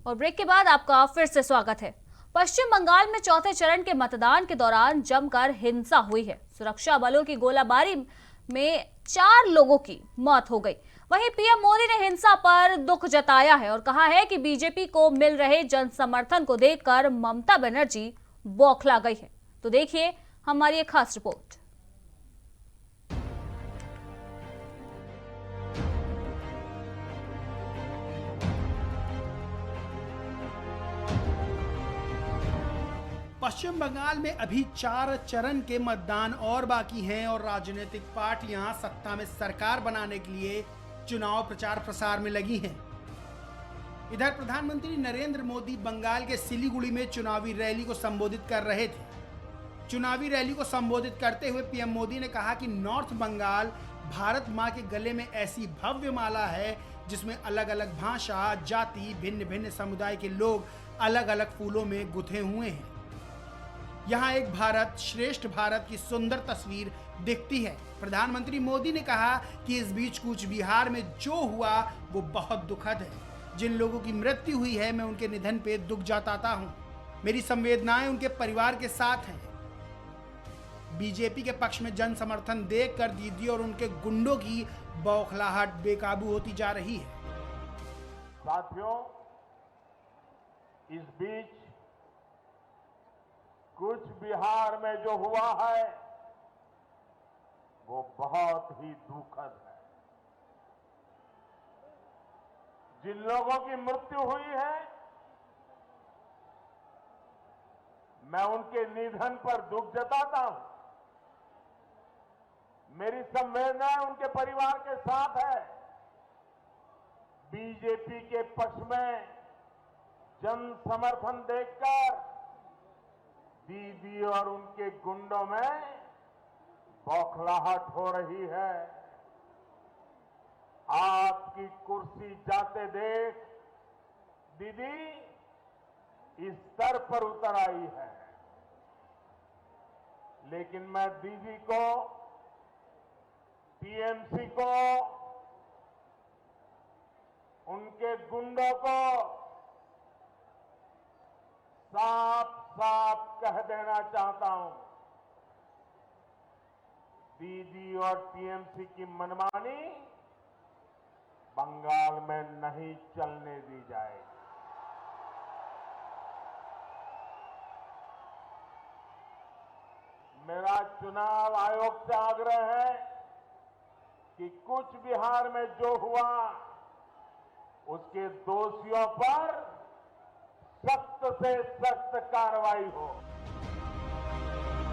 और ब्रेक के बाद आपका फिर से स्वागत है। पश्चिम बंगाल में चौथे चरण के मतदान के दौरान जमकर हिंसा हुई है। सुरक्षा बलों की गोलाबारी में 4 लोगों की मौत हो गई। वहीं पीएम मोदी ने हिंसा पर दुख जताया है और कहा है कि बीजेपी को मिल रहे जन समर्थन को देखकर ममता बनर्जी बौखला गई है। तो देखिए हमारी एक खास रिपोर्ट। पश्चिम बंगाल में अभी 4 चरण के मतदान और बाकी हैं और राजनीतिक पार्टियां सत्ता में सरकार बनाने के लिए चुनाव प्रचार प्रसार में लगी हैं। इधर प्रधानमंत्री नरेंद्र मोदी बंगाल के सिलीगुड़ी में चुनावी रैली को संबोधित कर रहे थे। चुनावी रैली को संबोधित करते हुए पीएम मोदी ने कहा कि नॉर्थ बंगाल भारत मां के गले में ऐसी भव्य माला है जिसमें अलग अलग भाषा, जाति, भिन्न भिन्न समुदाय के लोग अलग अलग फूलों में गुथे हुए हैं। यहाँ एक भारत श्रेष्ठ भारत की सुंदर तस्वीर दिखती है। प्रधानमंत्री मोदी ने कहा कि इस बीच कूच बिहार में जो हुआ वो बहुत दुखद है। जिन लोगों की मृत्यु हुई है मैं उनके निधन पे दुख जताता हूँ। मेरी संवेदनाएं उनके परिवार के साथ हैं। बीजेपी के पक्ष में जन समर्थन देखकर दीदी और उनके गुंडों की बौखलाहट बेकाबू होती जा रही है। साथियों, इस बीच कुछ बिहार में जो हुआ है वो बहुत ही दुखद है। जिन लोगों की मृत्यु हुई है मैं उनके निधन पर दुख जताता हूं। मेरी संवेदनाएं उनके परिवार के साथ है। बीजेपी के पक्ष में जन समर्थन देखकर दीदी और उनके गुंडों में बौखलाहट हो रही है। आपकी कुर्सी जाते देख दीदी इस स्तर पर उतर आई है, लेकिन मैं दीदी को, टीएमसी को, उनके गुंडों को साफ साफ कह देना चाहता हूं, दीदी और टीएमसी की मनमानी बंगाल में नहीं चलने दी जाएगी। मेरा चुनाव आयोग से आग्रह है कि कुछ बिहार में जो हुआ उसके दोषियों पर सख्त से सख्त कार्रवाई हो।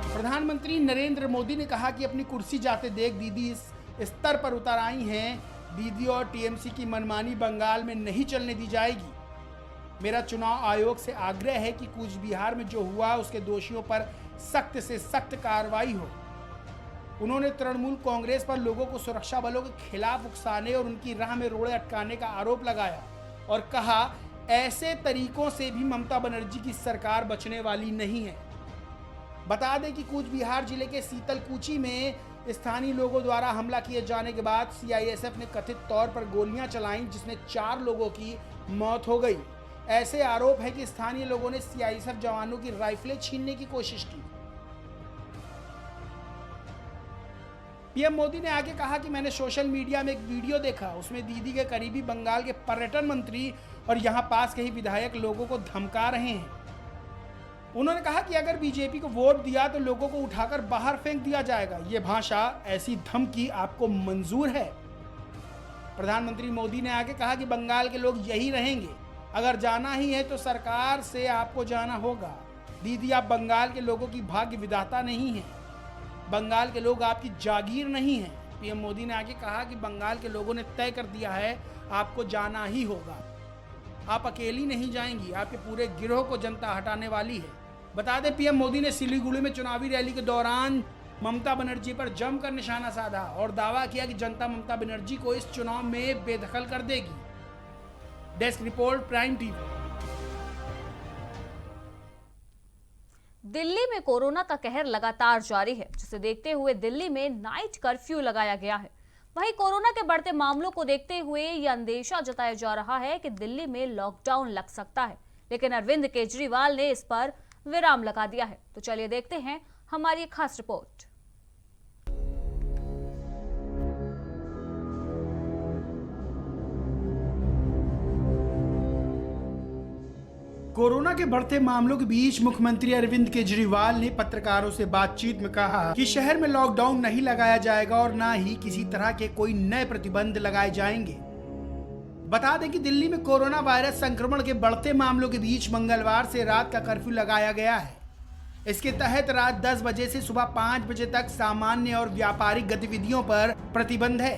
प्रधानमंत्री नरेंद्र मोदी ने कहा कि अपनी कुर्सी जाते देख दीदी इस स्तर पर उतर आई हैं। दीदी और टीएमसी की मनमानी बंगाल में नहीं चलने दी जाएगी। मेरा चुनाव आयोग से आग्रह है कि कूच बिहार में जो हुआ उसके दोषियों पर सख्त से सख्त कार्रवाई हो। उन्होंने तृणमूल कांग्रेस पर लोगों को सुरक्षा बलों के खिलाफ उकसाने और उनकी राह में रोड़े अटकाने का आरोप लगाया और कहा ऐसे तरीकों से भी ममता बनर्जी की सरकार बचने वाली नहीं है। बता दें कि कूच बिहार जिले के सीतलकुची में स्थानीय लोगों द्वारा हमला किए जाने के बाद सीआईएसएफ ने कथित तौर पर गोलियां चलाईं जिसमें 4 लोगों की मौत हो गई। ऐसे आरोप है कि स्थानीय लोगों ने सीआईएसएफ जवानों की राइफलें छीनने की कोशिश की। पीएम मोदी ने आगे कहा कि मैंने सोशल मीडिया में एक वीडियो देखा, उसमें दीदी के करीबी बंगाल के पर्यटन मंत्री और यहां पास के ही विधायक लोगों को धमका रहे हैं। उन्होंने कहा कि अगर बीजेपी को वोट दिया तो लोगों को उठाकर बाहर फेंक दिया जाएगा। ये भाषा, ऐसी धमकी आपको मंजूर है? प्रधानमंत्री मोदी ने आगे कहा कि बंगाल के लोग यही रहेंगे, अगर जाना ही है तो सरकार से आपको जाना होगा। दीदी, आप बंगाल के लोगों की भाग्य विधाता नहीं हैं, बंगाल के लोग आपकी जागीर नहीं हैं। पीएम मोदी ने आगे कहा कि बंगाल के लोगों ने तय कर दिया है, आपको जाना ही होगा। आप अकेली नहीं जाएंगी, आपके पूरे गिरोह को जनता हटाने वाली है। बता दें, पीएम मोदी ने सिलीगुड़ी में चुनावी रैली के दौरान ममता बनर्जी पर जमकर निशाना साधा और दावा किया कि जनता ममता बनर्जी को इस चुनाव में बेदखल कर देगी। Desk report, prime TV. Delhi में कोरोना का कहर लगातार जारी है, जिसे देखते हुए दिल्ली में नाइट कर्फ्यू लगाया गया है। वहीं कोरोना के बढ़ते मामलों को देखते हुए यह अंदेशा जताया जा रहा है कि दिल्ली में लॉकडाउन लग सकता है, लेकिन अरविंद केजरीवाल ने इस पर विराम लगा दिया है। तो चलिए देखते हैं हमारी एक खास रिपोर्ट। कोरोना के बढ़ते मामलों के बीच मुख्यमंत्री अरविंद केजरीवाल ने पत्रकारों से बातचीत में कहा कि शहर में लॉकडाउन नहीं लगाया जाएगा और ना ही किसी तरह के कोई नए प्रतिबंध लगाए जाएंगे। बता दें कि दिल्ली में कोरोना वायरस संक्रमण के बढ़ते मामलों के बीच मंगलवार से रात का कर्फ्यू लगाया गया है। इसके तहत रात 10 बजे से सुबह 5 बजे तक सामान्य और व्यापारिक गतिविधियों पर प्रतिबंध है।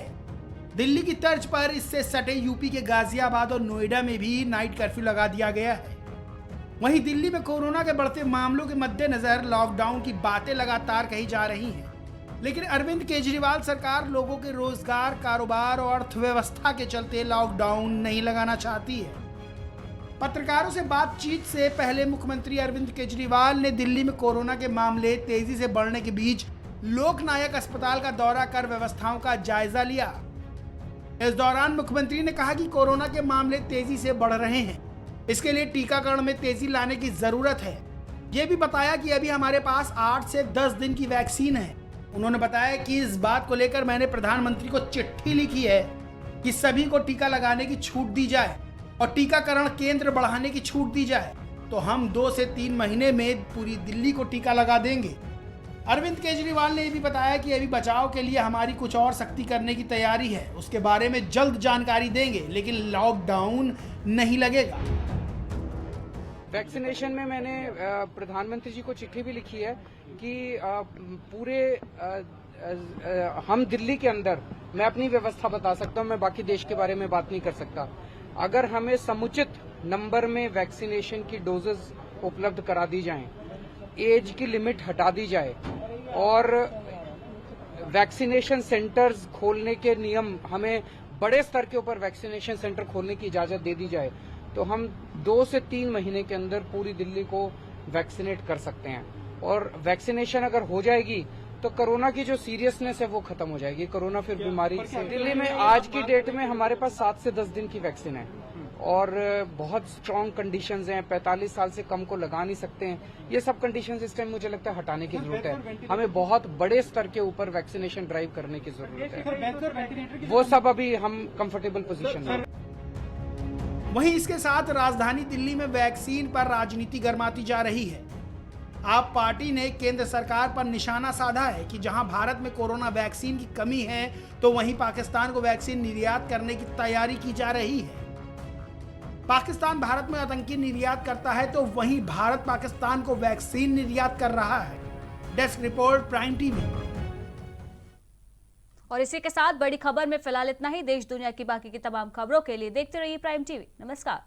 दिल्ली की तर्ज पर इससे सटे यूपी के गाजियाबाद और नोएडा में भी नाइट कर्फ्यू लगा दिया गया है। वहीं दिल्ली में कोरोना के बढ़ते मामलों के मद्देनजर लॉकडाउन की बातें लगातार कही जा रही हैं, लेकिन अरविंद केजरीवाल सरकार लोगों के रोजगार, कारोबार और अर्थव्यवस्था के चलते लॉकडाउन नहीं लगाना चाहती है। पत्रकारों से बातचीत से पहले मुख्यमंत्री अरविंद केजरीवाल ने दिल्ली में कोरोना के मामले तेजी से बढ़ने के बीच लोकनायक अस्पताल का दौरा कर व्यवस्थाओं का जायजा लिया। इस दौरान मुख्यमंत्री ने कहा कि कोरोना के मामले तेजी से बढ़ रहे हैं, इसके लिए टीकाकरण में तेजी लाने की जरूरत है। यह भी बताया कि अभी हमारे पास 8 से 10 दिन की वैक्सीन है। उन्होंने बताया कि इस बात को लेकर मैंने प्रधानमंत्री को चिट्ठी लिखी है कि सभी को टीका लगाने की छूट दी जाए और टीकाकरण केंद्र बढ़ाने की छूट दी जाए, तो हम 2 से 3 महीने में पूरी दिल्ली को टीका लगा देंगे। अरविंद केजरीवाल ने यह भी बताया कि अभी बचाव के लिए हमारी कुछ और सख्ती करने की तैयारी है, उसके बारे में जल्द जानकारी देंगे, लेकिन लॉकडाउन नहीं लगेगा। वैक्सीनेशन में मैंने प्रधानमंत्री जी को चिट्ठी भी लिखी है कि पूरे हम दिल्ली के अंदर, मैं अपनी व्यवस्था बता सकता हूं, मैं बाकी देश के बारे में बात नहीं कर सकता। अगर हमें समुचित नंबर में वैक्सीनेशन की डोजेस उपलब्ध करा दी जाएं, एज की लिमिट हटा दी जाए और वैक्सीनेशन सेंटर्स खोलने के नियम, हमें बड़े स्तर के ऊपर वैक्सीनेशन सेंटर खोलने की इजाजत दे दी जाए, तो हम 2 से 3 महीने के अंदर पूरी दिल्ली को वैक्सीनेट कर सकते हैं। और वैक्सीनेशन अगर हो जाएगी तो कोरोना की जो सीरियसनेस है वो खत्म हो जाएगी। कोरोना फिर बीमारी से दिल्ली में आज की डेट में हमारे पास 7 से 10 दिन की वैक्सीन है और बहुत स्ट्रांग कंडीशंस हैं। 45 साल से कम को लगा नहीं सकते हैं। ये सब कंडीशंस इस टाइम मुझे लगता है हटाने की जरूरत है। हमें बहुत बड़े स्तर के ऊपर वैक्सीनेशन ड्राइव करने की जरूरत है। वो सब अभी हम कंफर्टेबल पोजीशन में। वहीं इसके साथ राजधानी दिल्ली में वैक्सीन पर राजनीति गरमाती जा रही है। आप पार्टी ने केंद्र सरकार पर निशाना साधा है कि जहां भारत में कोरोना वैक्सीन की कमी है, तो वहीं पाकिस्तान को वैक्सीन निर्यात करने की तैयारी की जा रही है। पाकिस्तान भारत में आतंकी निर्यात करता है, तो वहीं भारत पाकिस्तान को वैक्सीन निर्यात कर रहा है। Desk report, prime TV. और इसी के साथ बड़ी खबर में फिलहाल इतना ही। देश दुनिया की बाकी की तमाम खबरों के लिए देखते रहिए प्राइम टीवी। नमस्कार।